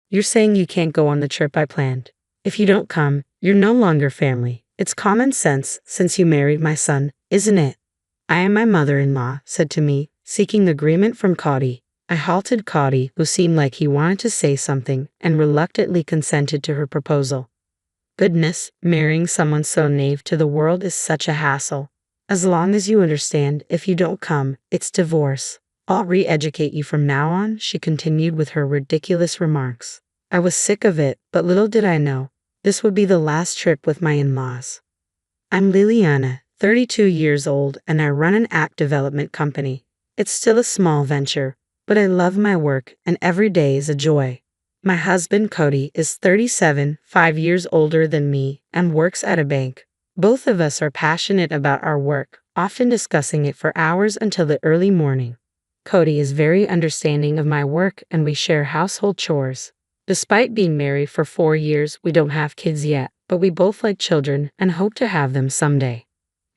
You're saying you can't go on the trip I planned. If you don't come, you're no longer family. It's common sense since you married my son, isn't it? I and my mother-in-law said to me, seeking agreement from Cody. I halted Cody, who seemed like he wanted to say something, and reluctantly consented to her proposal. Goodness, marrying someone so naive to the world is such a hassle. As long as you understand, if you don't come, it's divorce. I'll re-educate you from now on, she continued with her ridiculous remarks. I was sick of it, but little did I know, this would be the last trip with my in-laws. I'm Liliana, 32 years old, and I run an app development company. It's still a small venture, but I love my work, and every day is a joy. My husband Cody is 37, 5 years older than me, and works at a bank. Both of us are passionate about our work, often discussing it for hours until the early morning. Cody is very understanding of my work, and we share household chores. Despite being married for 4 years, we don't have kids yet, but we both like children and hope to have them someday.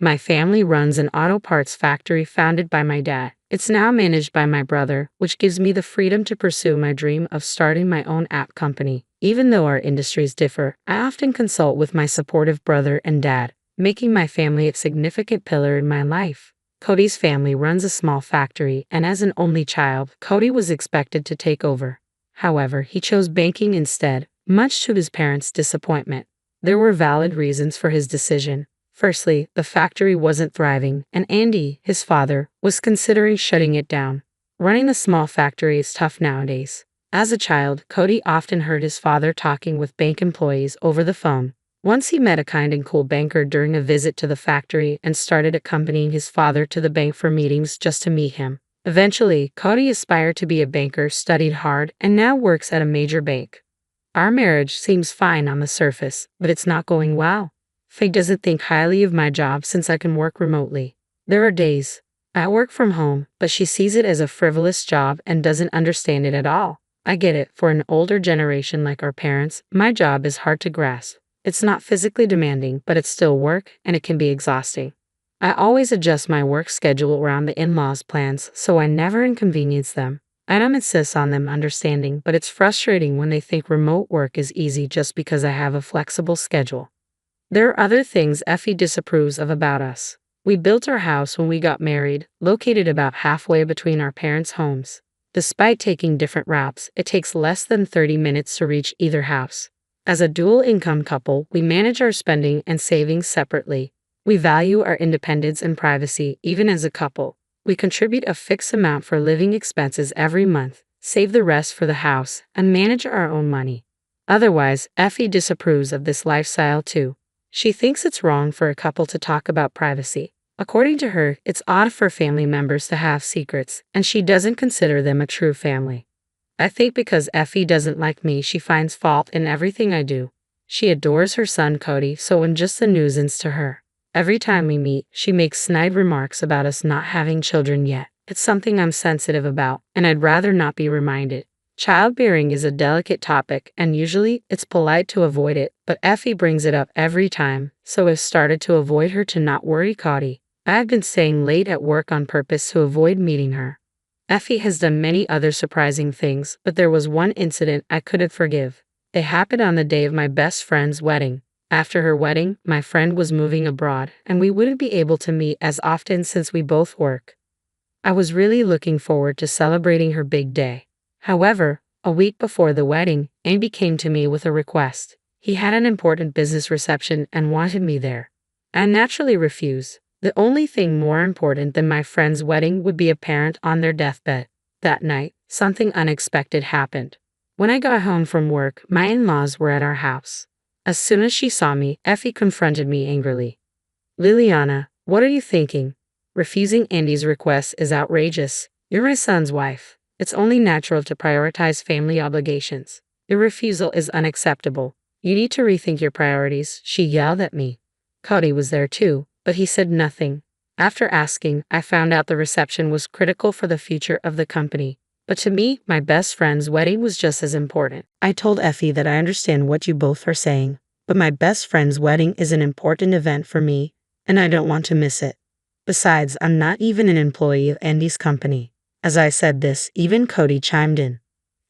My family runs an auto parts factory founded by my dad. It's now managed by my brother, which gives me the freedom to pursue my dream of starting my own app company. Even though our industries differ, I often consult with my supportive brother and dad, making my family a significant pillar in my life. Cody's family runs a small factory, and as an only child, Cody was expected to take over. However, he chose banking instead, much to his parents' disappointment. There were valid reasons for his decision. Firstly, the factory wasn't thriving, and Andy, his father, was considering shutting it down. Running a small factory is tough nowadays. As a child, Cody often heard his father talking with bank employees over the phone. Once he met a kind and cool banker during a visit to the factory and started accompanying his father to the bank for meetings just to meet him. Eventually, Cody aspired to be a banker, studied hard, and now works at a major bank. Our marriage seems fine on the surface, but it's not going well. Faye doesn't think highly of my job since I can work remotely. There are days I work from home, but she sees it as a frivolous job and doesn't understand it at all. I get it, for an older generation like our parents, my job is hard to grasp. It's not physically demanding, but it's still work, and it can be exhausting. I always adjust my work schedule around the in-laws' plans, so I never inconvenience them. I don't insist on them understanding, but it's frustrating when they think remote work is easy just because I have a flexible schedule. There are other things Effie disapproves of about us. We built our house when we got married, located about halfway between our parents' homes. Despite taking different routes, it takes less than 30 minutes to reach either house. As a dual-income couple, we manage our spending and savings separately. We value our independence and privacy, even as a couple. We contribute a fixed amount for living expenses every month, save the rest for the house, and manage our own money. Otherwise, Effie disapproves of this lifestyle too. She thinks it's wrong for a couple to talk about privacy. According to her, it's odd for family members to have secrets, and she doesn't consider them a true family. I think because Effie doesn't like me, she finds fault in everything I do. She adores her son Cody, so I'm just a nuisance to her. Every time we meet, she makes snide remarks about us not having children yet. It's something I'm sensitive about, and I'd rather not be reminded. Childbearing is a delicate topic, and usually it's polite to avoid it, but Effie brings it up every time, so I've started to avoid her to not worry Cody. I've been staying late at work on purpose to avoid meeting her. Effie has done many other surprising things, but there was one incident I couldn't forgive. It happened on the day of my best friend's wedding. After her wedding, my friend was moving abroad, and we wouldn't be able to meet as often since we both work. I was really looking forward to celebrating her big day. However, a week before the wedding, Andy came to me with a request. He had an important business reception and wanted me there. I naturally refused. The only thing more important than my friend's wedding would be a parent on their deathbed. That night, something unexpected happened. When I got home from work, my in-laws were at our house. As soon as she saw me, Effie confronted me angrily. Liliana, what are you thinking? Refusing Andy's request is outrageous. You're my son's wife. It's only natural to prioritize family obligations. Your refusal is unacceptable. You need to rethink your priorities, she yelled at me. Cody was there too, but he said nothing. After asking, I found out the reception was critical for the future of the company. But to me, my best friend's wedding was just as important. I told Effie that I understand what you both are saying, but my best friend's wedding is an important event for me, and I don't want to miss it. Besides, I'm not even an employee of Andy's company. As I said this, even Cody chimed in.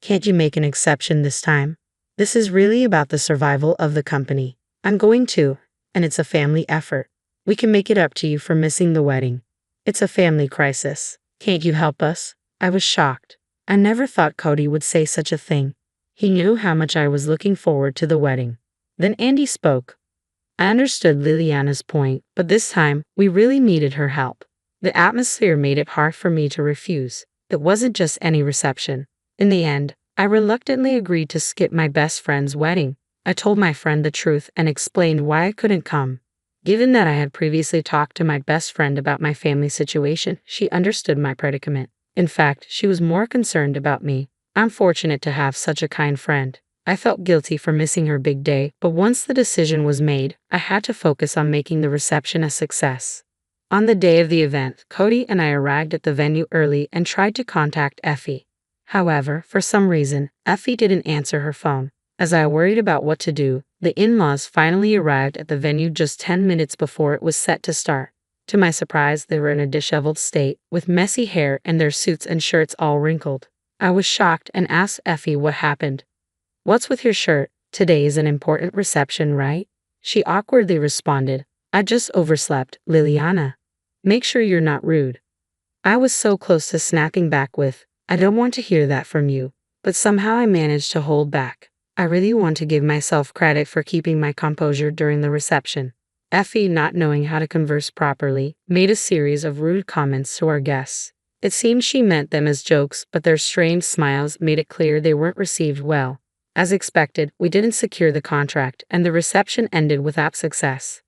Can't you make an exception this time? This is really about the survival of the company. I'm going to, and it's a family effort. We can make it up to you for missing the wedding. It's a family crisis. Can't you help us? I was shocked. I never thought Cody would say such a thing. He knew how much I was looking forward to the wedding. Then Andy spoke. I understood Liliana's point, but this time, we really needed her help. The atmosphere made it hard for me to refuse. It wasn't just any reception. In the end, I reluctantly agreed to skip my best friend's wedding. I told my friend the truth and explained why I couldn't come. Given that I had previously talked to my best friend about my family situation, she understood my predicament. In fact, she was more concerned about me. I'm fortunate to have such a kind friend. I felt guilty for missing her big day, but once the decision was made, I had to focus on making the reception a success. On the day of the event, Cody and I arrived at the venue early and tried to contact Effie. However, for some reason, Effie didn't answer her phone. As I worried about what to do, the in-laws finally arrived at the venue just 10 minutes before it was set to start. To my surprise, they were in a disheveled state, with messy hair and their suits and shirts all wrinkled. I was shocked and asked Effie what happened. "What's with your shirt? Today is an important reception, right?" She awkwardly responded, "I just overslept, Liliana. Make sure you're not rude." I was so close to snapping back with, "I don't want to hear that from you," but somehow I managed to hold back. I really want to give myself credit for keeping my composure during the reception. Effie, not knowing how to converse properly, made a series of rude comments to our guests. It seemed she meant them as jokes, but their strained smiles made it clear they weren't received well. As expected, we didn't secure the contract, and the reception ended without success.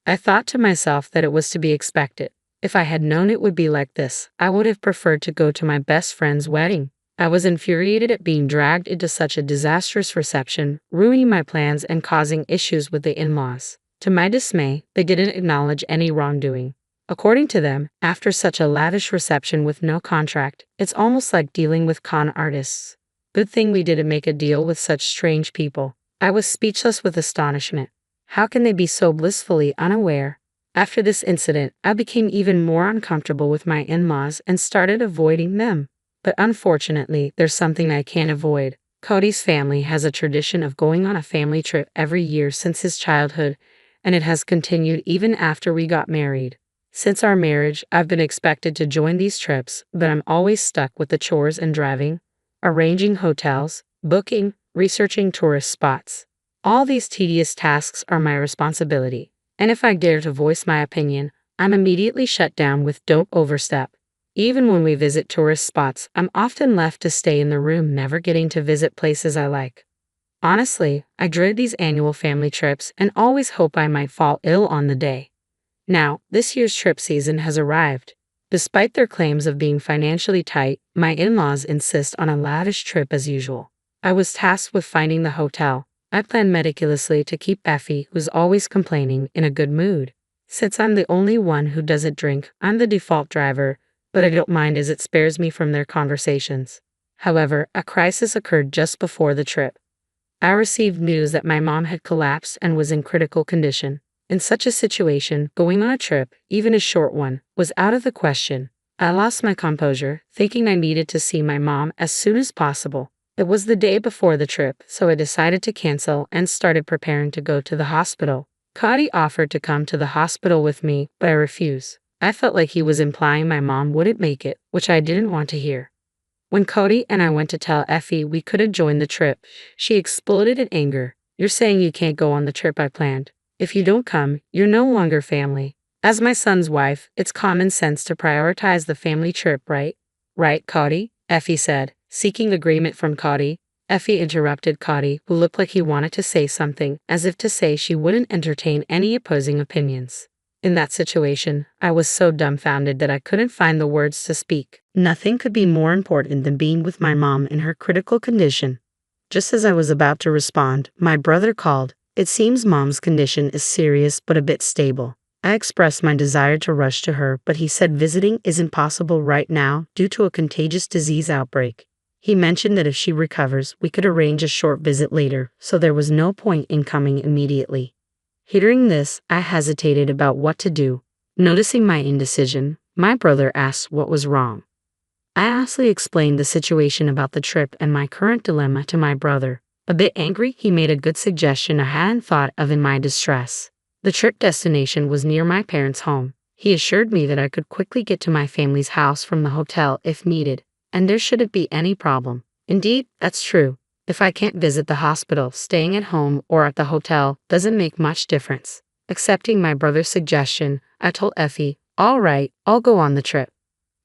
I thought to myself that it was to be expected. If I had known it would be like this, I would have preferred to go to my best friend's wedding. I was infuriated at being dragged into such a disastrous reception, ruining my plans and causing issues with the in-laws. To my dismay, they didn't acknowledge any wrongdoing. According to them, after such a lavish reception with no contract, it's almost like dealing with con artists. Good thing we didn't make a deal with such strange people. I was speechless with astonishment. How can they be so blissfully unaware? After this incident, I became even more uncomfortable with my in-laws and started avoiding them. But unfortunately, there's something I can't avoid. Cody's family has a tradition of going on a family trip every year since his childhood, and it has continued even after we got married. Since our marriage, I've been expected to join these trips, but I'm always stuck with the chores and driving, arranging hotels, booking, researching tourist spots. All these tedious tasks are my responsibility, and if I dare to voice my opinion, I'm immediately shut down with "don't overstep." Even when we visit tourist spots, I'm often left to stay in the room, never getting to visit places I like. Honestly, I dread these annual family trips and always hope I might fall ill on the day. Now, this year's trip season has arrived. Despite their claims of being financially tight, my in-laws insist on a lavish trip as usual. I was tasked with finding the hotel. I planned meticulously to keep Effie, who's always complaining, in a good mood. Since I'm the only one who doesn't drink, I'm the default driver, but I don't mind as it spares me from their conversations. However, a crisis occurred just before the trip. I received news that my mom had collapsed and was in critical condition. In such a situation, going on a trip, even a short one, was out of the question. I lost my composure, thinking I needed to see my mom as soon as possible. It was the day before the trip, so I decided to cancel and started preparing to go to the hospital. Cody offered to come to the hospital with me, but I refused. I felt like he was implying my mom wouldn't make it, which I didn't want to hear. When Cody and I went to tell Effie we couldn't join the trip, she exploded in anger. "You're saying you can't go on the trip I planned. If you don't come, you're no longer family. As my son's wife, it's common sense to prioritize the family trip, right?" "Right, Cody?" Effie said, seeking agreement from Cody. Effie interrupted Cody, who looked like he wanted to say something, as if to say she wouldn't entertain any opposing opinions. In that situation, I was so dumbfounded that I couldn't find the words to speak. Nothing could be more important than being with my mom in her critical condition. Just as I was about to respond, my brother called. "It seems Mom's condition is serious but a bit stable." I expressed my desire to rush to her, but he said visiting isn't possible right now due to a contagious disease outbreak. He mentioned that if she recovers, we could arrange a short visit later, so there was no point in coming immediately. Hearing this, I hesitated about what to do. Noticing my indecision, my brother asked what was wrong. I honestly explained the situation about the trip and my current dilemma to my brother. A bit angry, he made a good suggestion I hadn't thought of in my distress. The trip destination was near my parents' home. He assured me that I could quickly get to my family's house from the hotel if needed, and there shouldn't be any problem. Indeed, that's true. If I can't visit the hospital, staying at home or at the hotel doesn't make much difference. Accepting my brother's suggestion, I told Effie, "All right, I'll go on the trip."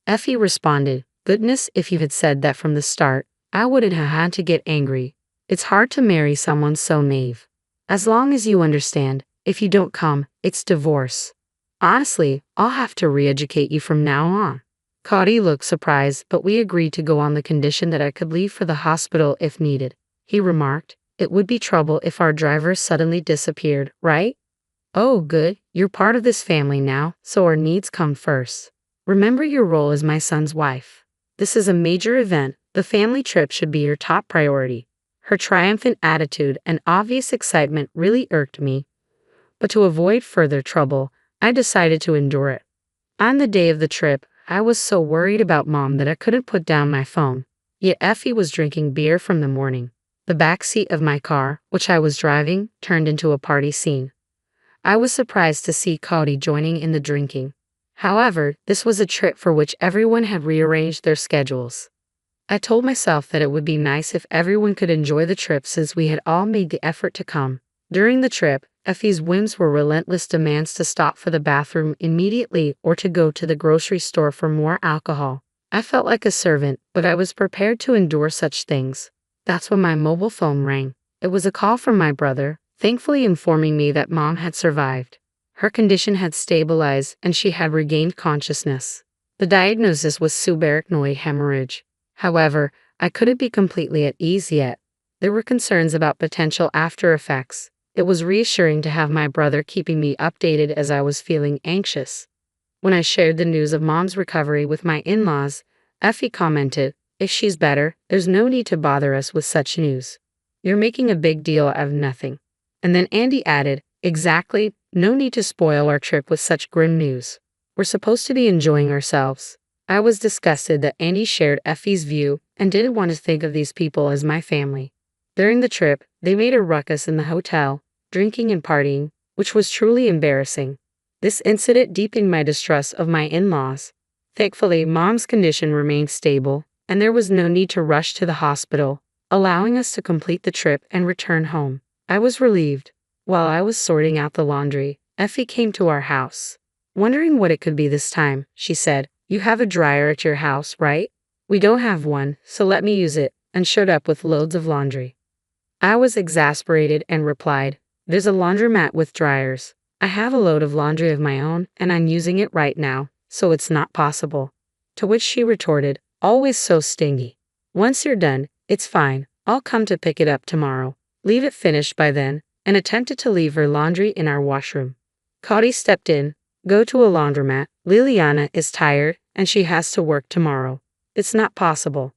Effie responded, "Goodness, if you had said that from the start, I wouldn't have had to get angry. It's hard to marry someone so naive. As long as you understand, if you don't come, it's divorce. Honestly, I'll have to re-educate you from now on." Cody looked surprised, but we agreed to go on the condition that I could leave for the hospital if needed. He remarked, "It would be trouble if our driver suddenly disappeared, right?" "Oh, good, you're part of this family now, so our needs come first. Remember your role as my son's wife. This is a major event. The family trip should be your top priority." Her triumphant attitude and obvious excitement really irked me, but to avoid further trouble, I decided to endure it. On the day of the trip, I was so worried about Mom that I couldn't put down my phone. Yet Effie was drinking beer from the morning. The back seat of my car, which I was driving, turned into a party scene. I was surprised to see Cody joining in the drinking. However, this was a trip for which everyone had rearranged their schedules. I told myself that it would be nice if everyone could enjoy the trip since we had all made the effort to come. During the trip, Effie's whims were relentless demands to stop for the bathroom immediately or to go to the grocery store for more alcohol. I felt like a servant, but I was prepared to endure such things. That's when my mobile phone rang. It was a call from my brother, thankfully informing me that Mom had survived. Her condition had stabilized and she had regained consciousness. The diagnosis was subarachnoid hemorrhage. However, I couldn't be completely at ease yet. There were concerns about potential after effects. It was reassuring to have my brother keeping me updated as I was feeling anxious. When I shared the news of Mom's recovery with my in-laws, Effie commented, "If she's better, there's no need to bother us with such news. You're making a big deal out of nothing." And then Andy added, "Exactly, no need to spoil our trip with such grim news. We're supposed to be enjoying ourselves." I was disgusted that Andy shared Effie's view and didn't want to think of these people as my family. During the trip, they made a ruckus in the hotel, drinking and partying, which was truly embarrassing. This incident deepened my distrust of my in-laws. Thankfully, Mom's condition remained stable, and there was no need to rush to the hospital, allowing us to complete the trip and return home. I was relieved. While I was sorting out the laundry, Effie came to our house. Wondering what it could be this time, she said, "You have a dryer at your house, right?" "We don't have one, so let me use it," and showed up with loads of laundry. I was exasperated and replied, "There's a laundromat with dryers. I have a load of laundry of my own, and I'm using it right now, so it's not possible." To which she retorted, "Always so stingy. Once you're done, it's fine. I'll come to pick it up tomorrow. Leave it finished by then," and attempted to leave her laundry in our washroom. Cody stepped in. "Go to a laundromat. Liliana is tired, and she has to work tomorrow. It's not possible."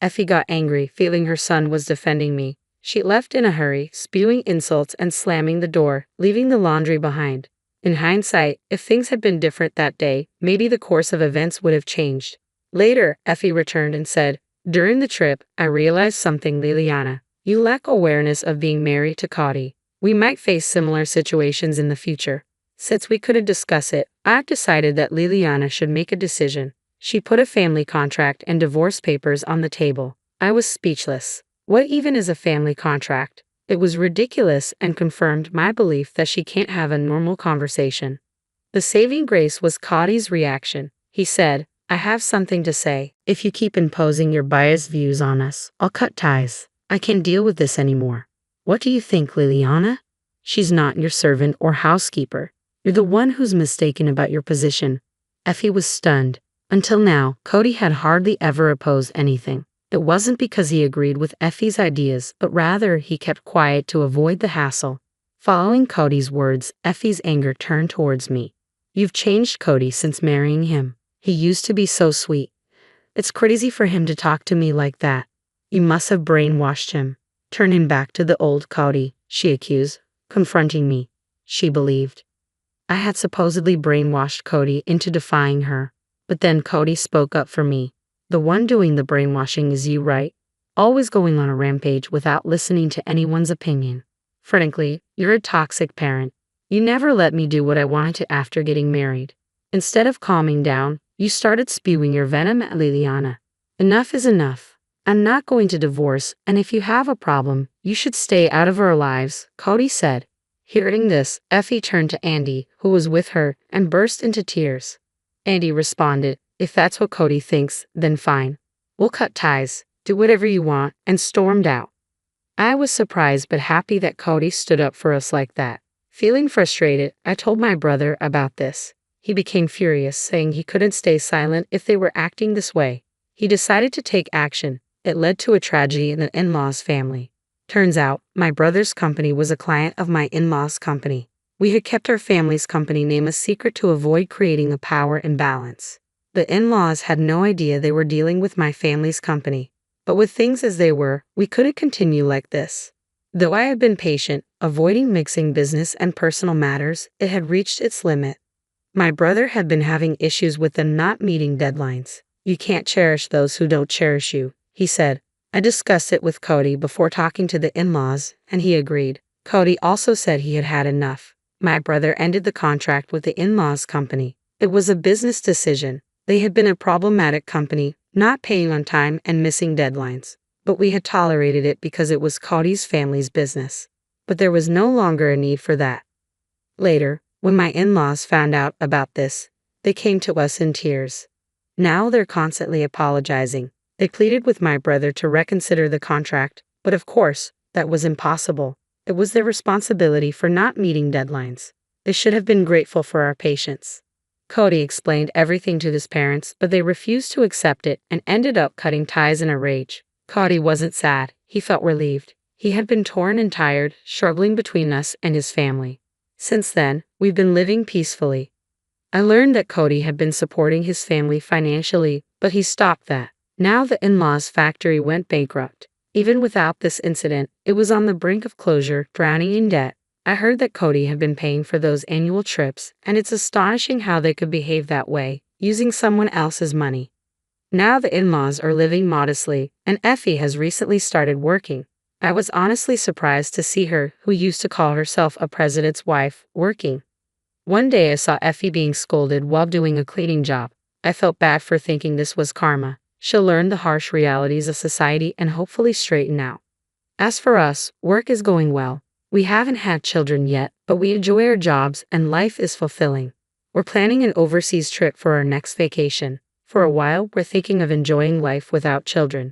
Effie got angry, feeling her son was defending me. She left in a hurry, spewing insults and slamming the door, leaving the laundry behind. In hindsight, if things had been different that day, maybe the course of events would have changed. Later, Effie returned and said, "During the trip, I realized something, Liliana. You lack awareness of being married to Cody. We might face similar situations in the future. Since we couldn't discuss it, I've decided that Liliana should make a decision." She put a family contract and divorce papers on the table. I was speechless. What even is a family contract? It was ridiculous and confirmed my belief that she can't have a normal conversation. The saving grace was Cody's reaction. He said, "I have something to say. If you keep imposing your biased views on us, I'll cut ties. I can't deal with this anymore." "What do you think, Liliana? She's not your servant or housekeeper. You're the one who's mistaken about your position." Effie was stunned. Until now, Cody had hardly ever opposed anything. It wasn't because he agreed with Effie's ideas, but rather he kept quiet to avoid the hassle. Following Cody's words, Effie's anger turned towards me. "You've changed Cody since marrying him. He used to be so sweet. It's crazy for him to talk to me like that. You must have brainwashed him. Turn him back to the old Cody," she accused, confronting me. She believed I had supposedly brainwashed Cody into defying her. But then Cody spoke up for me. The one doing the brainwashing is you, right? Always going on a rampage without listening to anyone's opinion. Frankly, you're a toxic parent. You never let me do what I wanted to after getting married. Instead of calming down, you started spewing your venom at Liliana. Enough is enough. I'm not going to divorce, and if you have a problem, you should stay out of our lives, Cody said. Hearing this, Effie turned to Andy, who was with her, and burst into tears. Andy responded, "If that's what Cody thinks, then fine. We'll cut ties, do whatever you want," and stormed out. I was surprised but happy that Cody stood up for us like that. Feeling frustrated, I told my brother about this. He became furious, saying he couldn't stay silent if they were acting this way. He decided to take action. It led to a tragedy in the in-laws' family. Turns out, my brother's company was a client of my in-laws' company. We had kept our family's company name a secret to avoid creating a power imbalance. The in-laws had no idea they were dealing with my family's company. But with things as they were, we couldn't continue like this. Though I had been patient, avoiding mixing business and personal matters, it had reached its limit. My brother had been having issues with them not meeting deadlines. "You can't cherish those who don't cherish you," he said. I discussed it with Cody before talking to the in-laws, and he agreed. Cody also said he had had enough. My brother ended the contract with the in-laws company. It was a business decision. They had been a problematic company, not paying on time and missing deadlines. But we had tolerated it because it was Cody's family's business. But there was no longer a need for that. Later, when my in-laws found out about this, they came to us in tears. Now they're constantly apologizing. They pleaded with my brother to reconsider the contract, but of course, that was impossible. It was their responsibility for not meeting deadlines. They should have been grateful for our patience. Cody explained everything to his parents, but they refused to accept it and ended up cutting ties in a rage. Cody wasn't sad. He felt relieved. He had been torn and tired, struggling between us and his family. Since then, we've been living peacefully. I learned that Cody had been supporting his family financially, but he stopped that. Now the in-laws' factory went bankrupt. Even without this incident, it was on the brink of closure, drowning in debt. I heard that Cody had been paying for those annual trips, and it's astonishing how they could behave that way, using someone else's money. Now the in-laws are living modestly, and Effie has recently started working. I was honestly surprised to see her, who used to call herself a president's wife, working. One day I saw Effie being scolded while doing a cleaning job. I felt bad for thinking this was karma. She'll learn the harsh realities of society and hopefully straighten out. As for us, work is going well. We haven't had children yet, but we enjoy our jobs and life is fulfilling. We're planning an overseas trip for our next vacation. For a while, we're thinking of enjoying life without children.